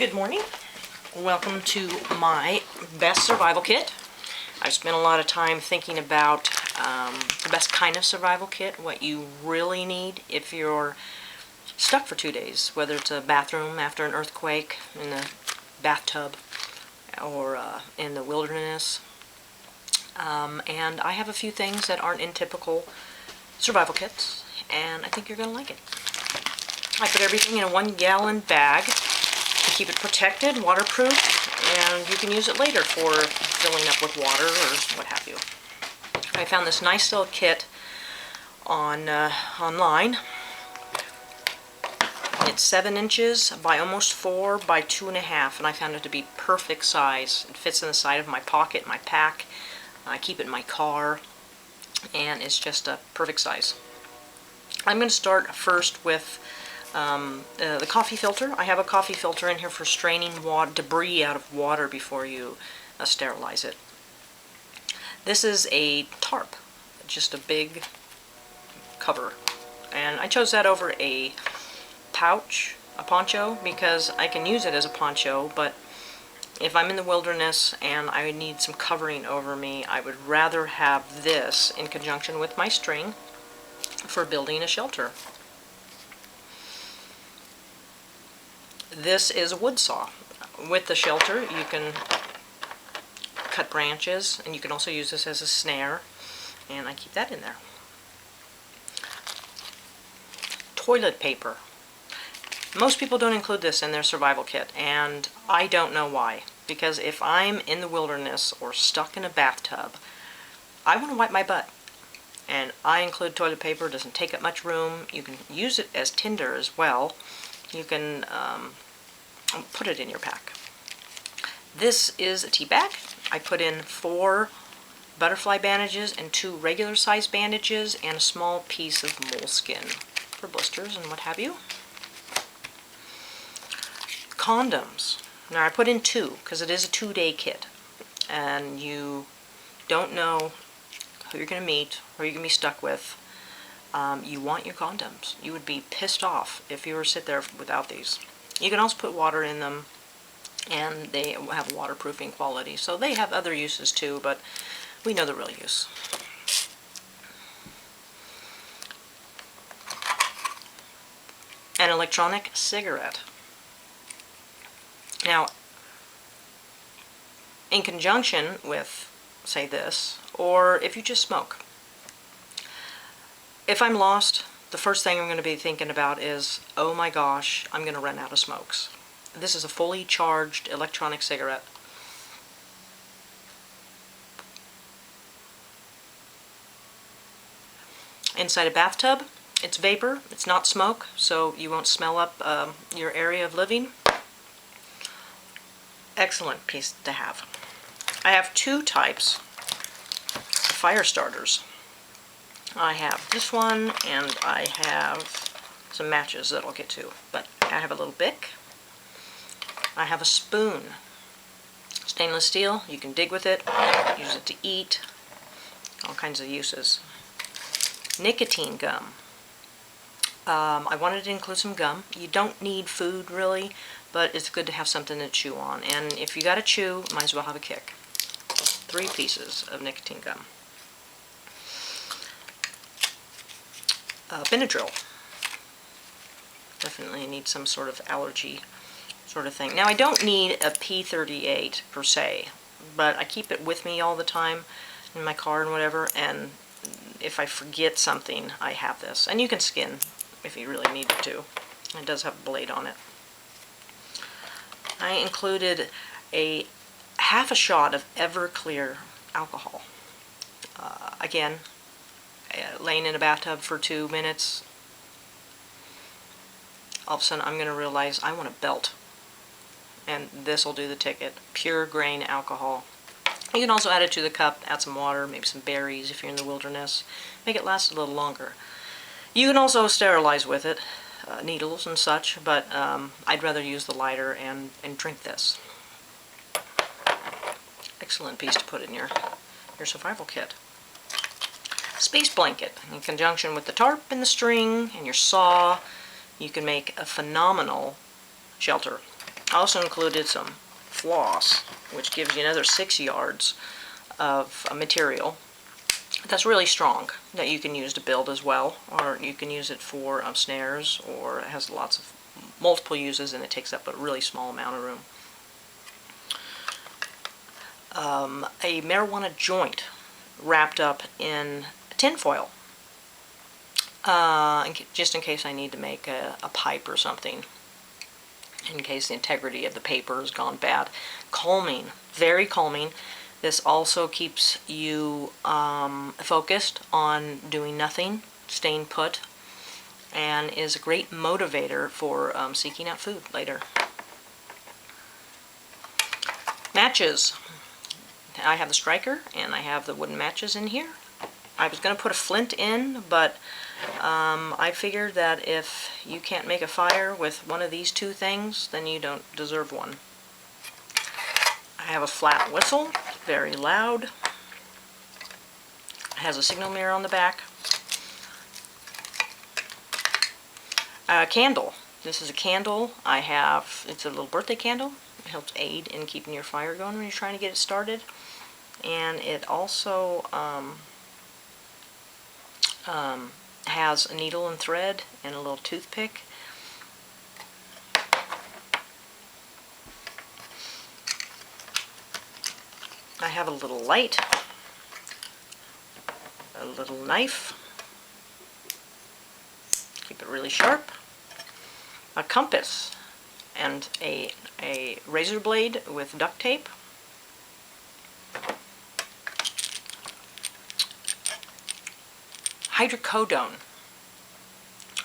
Good morning. Welcome to my best survival kit. I've spent a lot of time thinking about the best kind of survival kit, what you really need if you're stuck for 2 days, whether it's a bathroom after an earthquake, in the bathtub, or in the wilderness. And I have a few things that aren't in typical survival kits, and I think you're going to like it. I put everything in a 1-gallon bag to keep it protected, waterproof, and you can use it later for filling up with water or what have you. I found this nice little kit online. It's 7 inches by almost 4 by 2.5, and I found it to be perfect size. It fits in the side of my pocket, my pack. I keep it in my car, and it's just a perfect size. I'm going to start first with the coffee filter. I have a coffee filter in here for straining debris out of water before you sterilize it. This is a tarp, just a big cover, and I chose that over a pouch, a poncho, because I can use it as a poncho, but if I'm in the wilderness and I need some covering over me, I would rather have this in conjunction with my string for building a shelter. This is a wood saw. With the shelter, you can cut branches, and you can also use this as a snare, and I keep that in there. Toilet paper. Most people don't include this in their survival kit, and I don't know why. Because if I'm in the wilderness or stuck in a bathtub, I want to wipe my butt. And I include toilet paper. It doesn't take up much room. You can use it as tinder as well. You can put it in your pack. This is a tea bag. I put in 4 butterfly bandages and 2 regular size bandages and a small piece of moleskin for blisters and what have you. Condoms. Now I put in 2 because it is a 2-day kit, and you don't know who you're going to meet or you're going to be stuck with. You want your condoms. You would be pissed off if you were to sit there without these. You can also put water in them, and they have waterproofing quality, so they have other uses too, but we know the real use. An electronic cigarette. Now, in conjunction with, say, this, or if you just smoke. If I'm lost, the first thing I'm going to be thinking about is, oh my gosh, I'm going to run out of smokes. This is a fully charged electronic cigarette. Inside a bathtub, it's vapor, it's not smoke, so you won't smell up your area of living. Excellent piece to have. I have 2 types of fire starters. I have this one, and I have some matches that I'll get to. But I have a little Bic. I have a spoon. Stainless steel, you can dig with it, use it to eat, all kinds of uses. Nicotine gum. I wanted to include some gum. You don't need food really, but it's good to have something to chew on. And if you gotta chew, might as well have a kick. 3 pieces of nicotine gum. Benadryl. Definitely need some sort of allergy sort of thing. Now I don't need a P38 per se, but I keep it with me all the time in my car and whatever, and if I forget something, I have this. And you can skin if you really need to. It does have a blade on it. I included a half a shot of Everclear alcohol. Again, laying in a bathtub for 2 minutes, all of a sudden I'm going to realize I want a belt, and this will do the ticket. Pure grain alcohol. You can also add it to the cup, add some water, maybe some berries if you're in the wilderness, make it last a little longer. You can also sterilize with it, needles and such, but I'd rather use the lighter and drink this. Excellent piece to put in your survival kit. Space blanket. In conjunction with the tarp and the string and your saw, you can make a phenomenal shelter. I also included some floss, which gives you another 6 yards of material that's really strong that you can use to build as well, or you can use it for snares, or it has lots of multiple uses and it takes up a really small amount of room. A marijuana joint wrapped up in tin foil, just in case I need to make a pipe or something, in case the integrity of the paper has gone bad. Calming, very calming. This also keeps you focused on doing nothing, staying put, and is a great motivator for seeking out food later. Matches. I have the striker and I have the wooden matches in here. I was going to put a flint in, but I figured that if you can't make a fire with one of these two things, then you don't deserve one. I have a flat whistle, very loud. It has a signal mirror on the back. A candle. This is a candle I have. It's a little birthday candle. It helps aid in keeping your fire going when you're trying to get it started. And it also has a needle and thread and a little toothpick. I have a little light, a little knife, keep it really sharp, a compass, and a razor blade with duct tape. Hydrocodone.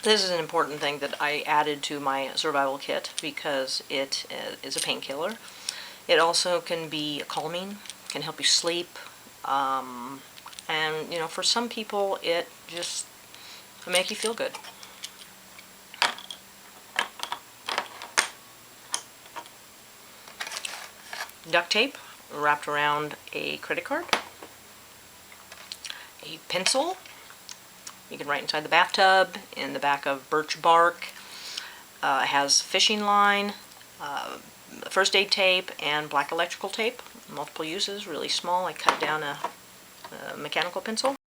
This is an important thing that I added to my survival kit because it is a painkiller. It also can be calming, can help you sleep, and you know, for some people it just can make you feel good. Duct tape wrapped around a credit card. A pencil. You can write inside the bathtub, in the back of birch bark. It has fishing line, first aid tape, and black electrical tape. Multiple uses, really small. I cut down a mechanical pencil.